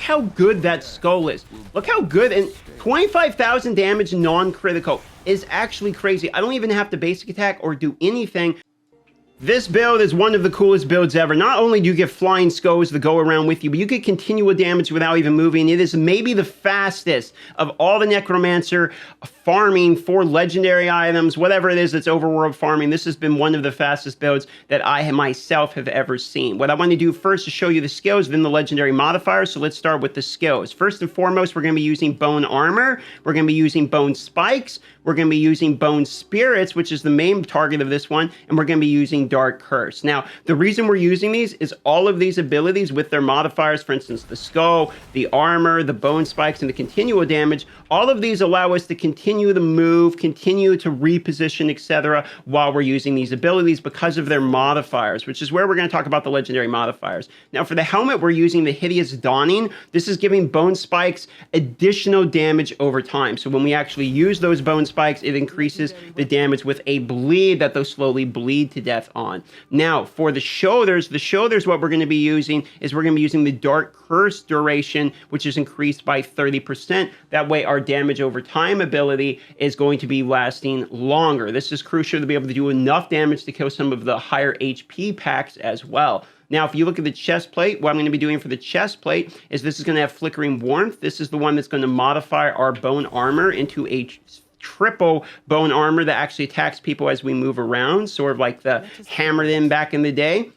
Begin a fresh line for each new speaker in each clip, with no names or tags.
how good that skull is. Look how good, and 25,000 damage non-critical is actually crazy. I don't even have to basic attack or do anything. This build is one of the coolest builds ever. Not only do you get flying skulls that go around with you, but you get continual damage without even moving. It is maybe the fastest of all the Necromancer farming for legendary items, whatever it is that's overworld farming. This has been one of the fastest builds that I myself have ever seen. What I want to do first is show you the skills, then the legendary modifiers. So let's start with the skills. First and foremost, we're going to be using bone armor. We're going to be using bone spikes. We're going to be using bone spirits, which is the main target of this one. And we're going to be using dark curse. Now, the reason we're using these is all of these abilities with their modifiers, for instance, the skull, the armor, the bone spikes, and the continual damage, all of these allow us to continue to move, continue to reposition, etc., while we're using these abilities because of their modifiers, which is where we're going to talk about the legendary modifiers. Now, for the helmet, we're using the Hideous Dawning. This is giving bone spikes additional damage over time. So when we actually use those bone spikes, it increases the damage with a bleed that they'll slowly bleed to death on. Now, for the shoulders, what we're going to be using is we're going to be using the Dark Curse duration, which is increased by 30%. That way, our damage over time ability is going to be lasting longer. This is crucial to be able to do enough damage to kill some of the higher HP packs as well. Now, if you look at the chest plate, what I'm going to be doing for the chest plate is this is going to have Flickering Warmth. This is the one that's going to modify our bone armor into a triple bone armor that actually attacks people as we move around, sort of like the hammered in back in the day.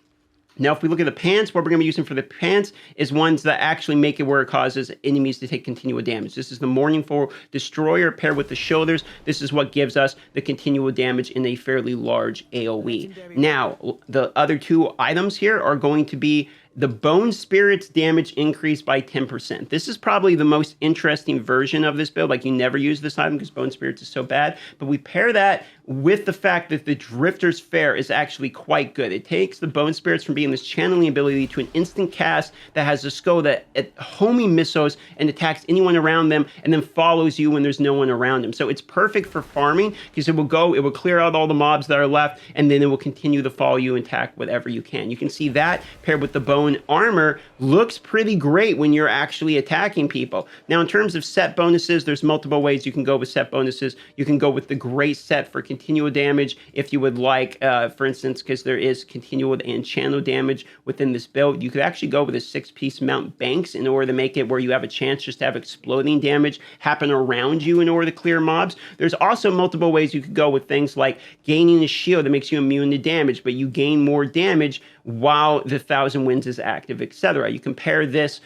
Now, if we look at the pants, what we're going to be using for the pants is ones that actually make it where it causes enemies to take continual damage. This is the Mourningful Destroyer paired with the shoulders. This is what gives us the continual damage in a fairly large AoE. Now, the other two items here are going to be the Bone Spirits damage increased by 10%. This is probably the most interesting version of this build. Like, you never use this item because Bone Spirits is so bad. But we pair that with the fact that the Drifter's Fair is actually quite good. It takes the Bone Spirits from being this channeling ability to an instant cast that has a skull that homing missiles and attacks anyone around them and then follows you when there's no one around them. So it's perfect for farming because it will clear out all the mobs that are left, and then it will continue to follow you and attack whatever you can. You can see that paired with the Bone Armor looks pretty great when you're actually attacking people. Now, in terms of set bonuses, there's multiple ways you can go with set bonuses. You can go with the Great Set for continual damage if you would like, for instance, because there is continual and channel damage within this build. You could actually go with a 6-piece Mount Banks in order to make it where you have a chance just to have exploding damage happen around you in order to clear mobs. There's also multiple ways you could go with things like gaining a shield that makes you immune to damage, but you gain more damage while the Thousand Winds is active, etc. You compare this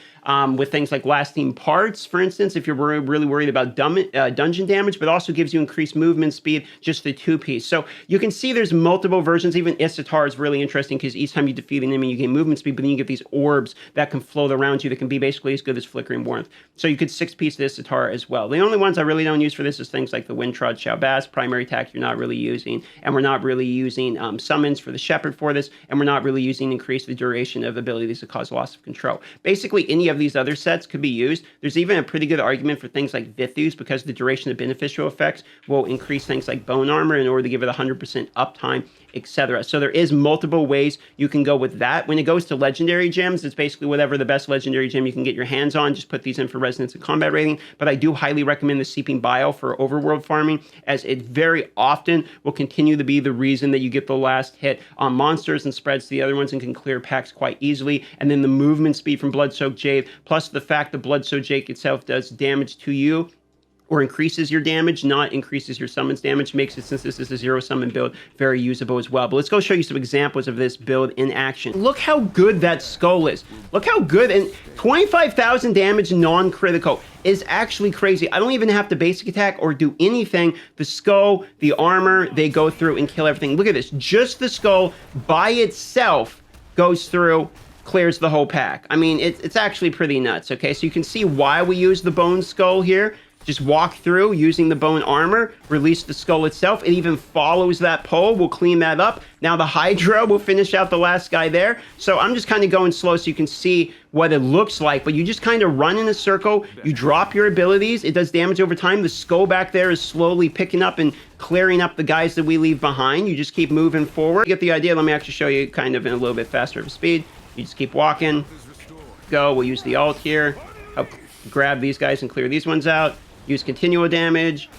with things like Lasting Parts, for instance, if you're really worried about dungeon damage, but also gives you increased movement speed, just the 2-piece. So you can see there's multiple versions. Even Isatar is really interesting because each time you defeat an enemy, you gain movement speed, but then you get these orbs that can float around you that can be basically as good as Flickering Warmth. So you could 6-piece the Isatar as well. The only ones I really don't use for this is things like the Windtrod Shalbaz, primary attack you're not really using, and we're not really using summons for the Shepherd for this, and we're not really using increase the duration of abilities that cause loss of control. Basically, any of these other sets could be used. There's even a pretty good argument for things like Vithus because the duration of beneficial effects will increase things like bone armor in order to give it 100% uptime, etc. So there is multiple ways you can go with that. When it goes to legendary gems, it's basically whatever the best legendary gem you can get your hands on. Just put these in for resonance and combat rating. But I do highly recommend the Seeping Bile for overworld farming, as it very often will continue to be the reason that you get the last hit on monsters and spreads to the other ones and can clear packs quite easily. And then the movement speed from Bloodsoaked Jade, plus the fact that Bloodsoaked Jade itself does damage to you or increases your damage, not increases your summons damage, makes it, since this is a zero summon build, very usable as well. But let's go show you some examples of this build in action. Look how good that skull is. Look how good, and 25,000 damage non-critical is actually crazy. I don't even have to basic attack or do anything. The skull, the armor, they go through and kill everything. Look at this. Just the skull by itself goes through, clears the whole pack. I mean, it's actually pretty nuts, okay? So you can see why we use the bone skull here. Just walk through using the bone armor, release the skull itself. It even follows that pole. We'll clean that up. Now the Hydra will finish out the last guy there. So I'm just kind of going slow so you can see what it looks like. But you just kind of run in a circle. You drop your abilities. It does damage over time. The skull back there is slowly picking up and clearing up the guys that we leave behind. You just keep moving forward. You get the idea. Let me actually show you kind of in a little bit faster of a speed. You just keep walking. Go. We'll use the alt here. Help grab these guys and clear these ones out. Use continual damage.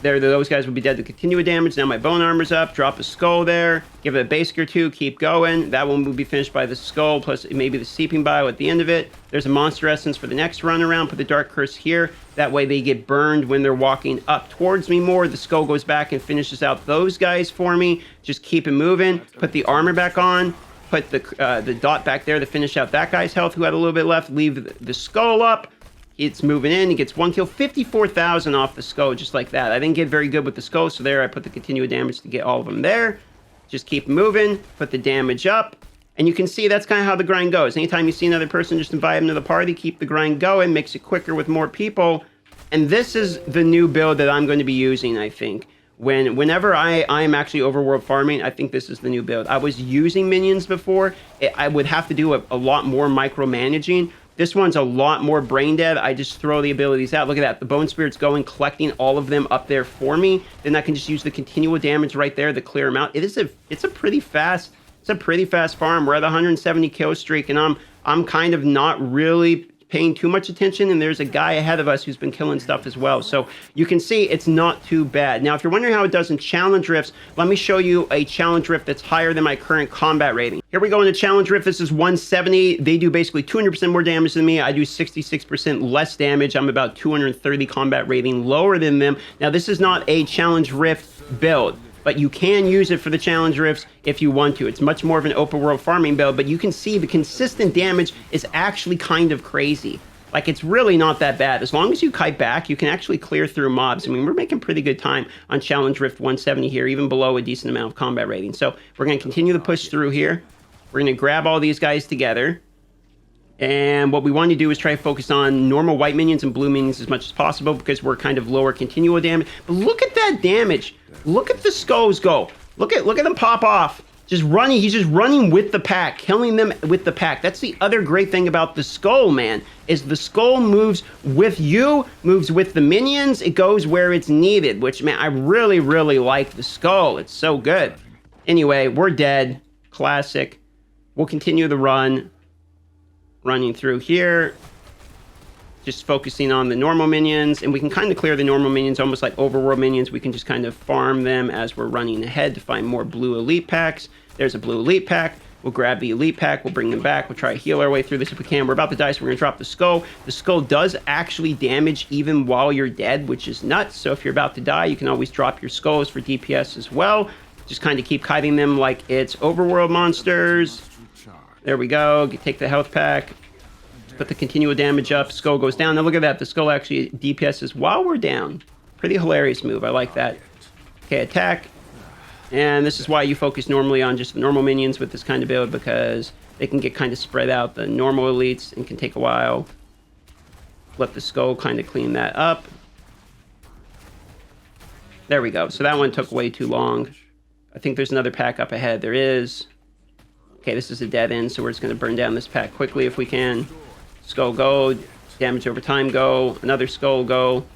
There, those guys will be dead to continual damage. Now my bone armor's up. Drop a skull there. Give it a basic or two. Keep going. That one will be finished by the skull, plus maybe the seeping bile at the end of it. There's a monster essence for the next run around. Put the dark curse here. That way they get burned when they're walking up towards me more. The skull goes back and finishes out those guys for me. Just keep it moving. Put the armor back on. Put the dot back there to finish out that guy's health who had a little bit left. Leave the skull up. It's moving in. He gets 1 kill. 54,000 off the skull, just like that. I didn't get very good with the skull, so there I put the continual damage to get all of them there. Just keep moving. Put the damage up. And you can see that's kind of how the grind goes. Anytime you see another person, just invite them to the party. Keep the grind going. Makes it quicker with more people. And this is the new build that I'm going to be using, I think. Whenever I'm actually overworld farming, I think this is the new build. I was using minions before. I would have to do a lot more micromanaging. This one's a lot more brain dead. I just throw the abilities out. Look at that. The Bone Spirit's going, collecting all of them up there for me. Then I can just use the continual damage right there to clear them out. It's a pretty fast farm. We're at the 170 kill streak, and I'm kind of not really paying too much attention, and there's a guy ahead of us who's been killing stuff as well. So you can see it's not too bad. Now, if you're wondering how it does in challenge rifts, let me show you a challenge rift that's higher than my current combat rating. Here we go in the challenge rift. This is 170. They do basically 200% more damage than me. I do 66% less damage. I'm about 230 combat rating lower than them. Now, this is not a challenge rift build, but you can use it for the challenge rifts if you want to. It's much more of an open world farming build, but you can see the consistent damage is actually kind of crazy. Like, it's really not that bad. As long as you kite back, you can actually clear through mobs. I mean, we're making pretty good time on challenge rift 170 here, even below a decent amount of combat rating. So we're going to continue to push through here. We're going to grab all these guys together. And what we want to do is try to focus on normal white minions and blue minions as much as possible, because we're kind of lower continual damage. But look at that damage. Look at the skulls go. Look at them pop off. Just running. He's just running with the pack, killing them with the pack. That's the other great thing about the skull, man, is the skull moves with you, moves with the minions. It goes where it's needed, which, man, I really, really like the skull. It's so good. Anyway, we're dead. Classic. We'll continue the run. Running through here, just focusing on the normal minions, and we can kind of clear the normal minions almost like overworld minions. We can just kind of farm them as we're running ahead to find more blue elite packs. There's a blue elite pack. We'll grab the elite pack. We'll bring them back. We'll try to heal our way through this if we can. We're about to die, so we're going to drop the skull. The skull does actually damage even while you're dead, which is nuts. So if you're about to die, you can always drop your skulls for DPS as well. Just kind of keep kiting them like it's overworld monsters. There we go. Take the health pack. Put the continual damage up. Skull goes down. Now look at that. The skull actually DPSs while we're down. Pretty hilarious move. I like that. Okay, attack. And this is why you focus normally on just the normal minions with this kind of build, because they can get kind of spread out. The normal elites, and can take a while. Let the skull kind of clean that up. There we go. So that one took way too long. I think there's another pack up ahead. There is. Okay, this is a dead end, so we're just going to burn down this pack quickly if we can. Skull go. Damage over time go. Another skull go.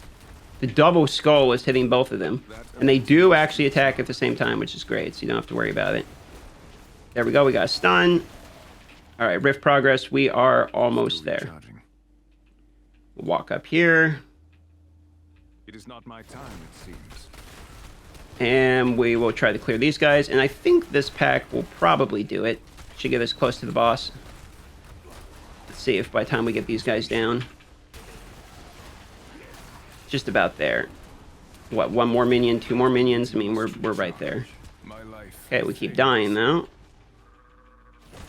The double skull is hitting both of them. And they do actually attack at the same time, which is great, so you don't have to worry about it. There we go. We got a stun. All right, rift progress. We are almost there. We'll walk up here.
It is not my time, it seems.
And we will try to clear these guys. And I think this pack will probably do it. Should get us close to the boss. Let's see if by the time we get these guys down. Just about there. What, one more minion, two more minions? I mean, we're right there. Okay, we keep dying though.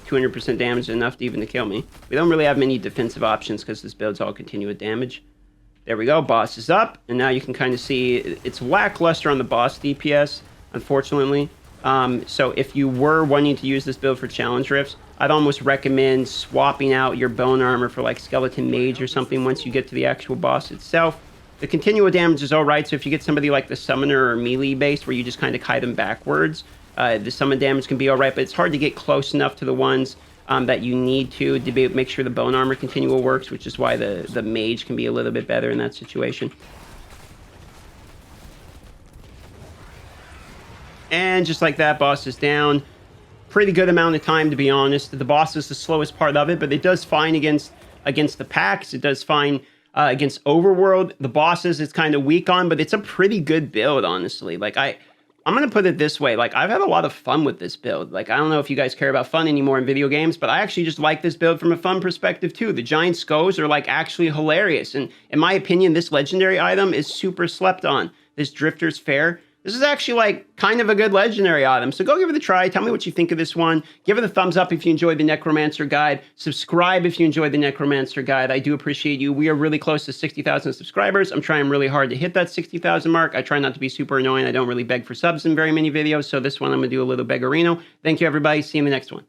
200% damage is enough to even to kill me. We don't really have many defensive options because this build's all continuous damage. There we go, boss is up, and now you can kind of see it's lackluster on the boss DPS, unfortunately. So if you were wanting to use this build for challenge rifts, I'd almost recommend swapping out your bone armor for like skeleton mage or something once you get to the actual boss itself. The continual damage is alright, so if you get somebody like the summoner or melee based where you just kind of kite them backwards, the summon damage can be alright, but it's hard to get close enough to the ones that you need to make sure the bone armor continual works, which is why the mage can be a little bit better in that situation. And just like that, boss is down. Pretty good amount of time, to be honest. The boss is the slowest part of it, but it does fine against against the packs. It does fine against overworld. The bosses it's kind of weak on, but it's a pretty good build, honestly. Like I'm going to put it this way. Like, I've had a lot of fun with this build. Like, I don't know if you guys care about fun anymore in video games, but I actually just like this build from a fun perspective, too. The giant skulls are, like, actually hilarious. And in my opinion, this legendary item is super slept on. This Drifter's Fair. This is actually, like, kind of a good legendary item. So go give it a try. Tell me what you think of this one. Give it a thumbs up if you enjoyed the Necromancer guide. Subscribe if you enjoyed the Necromancer guide. I do appreciate you. We are really close to 60,000 subscribers. I'm trying really hard to hit that 60,000 mark. I try not to be super annoying. I don't really beg for subs in very many videos. So this one I'm going to do a little beggarino. Thank you, everybody. See you in the next one.